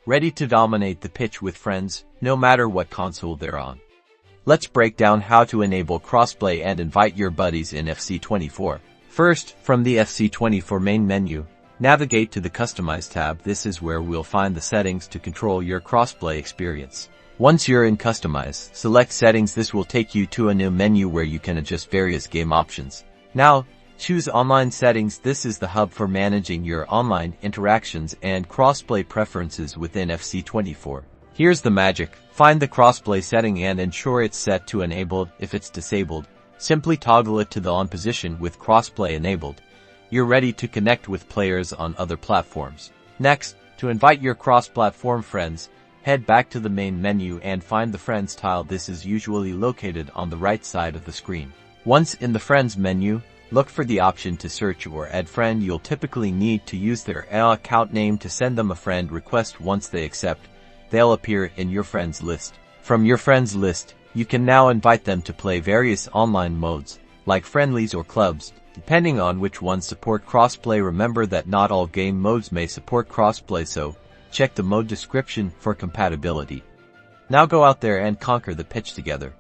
ready to dominate the pitch with friends, no matter what console they're on. Let's break down how to enable crossplay and invite your buddies in FC24. First, from the FC24 main menu, navigate to the Customize tab. This is where we'll find the settings to control your crossplay experience. Once you're in Customize, select Settings. This will take you to a new menu where you can adjust various game options. Now, choose Online Settings. This is the hub for managing your online interactions and crossplay preferences within FC24. Here's the magic. Find the crossplay setting and ensure it's set to Enabled. If it's disabled, simply toggle it to the On position. With crossplay enabled, you're ready to connect with players on other platforms. Next, to invite your cross-platform friends, head back to the main menu and find the Friends tile. This is usually located on the right side of the screen. Once in the Friends menu, look for the option to search or add friend. You'll typically need to use their account name to send them a friend request. Once they accept, they'll appear in your friends list. From your friends list, you can now invite them to play various online modes, like friendlies or clubs, depending on which ones support crossplay. Remember that not all game modes may support crossplay, so check the mode description for compatibility. Now go out there and conquer the pitch together.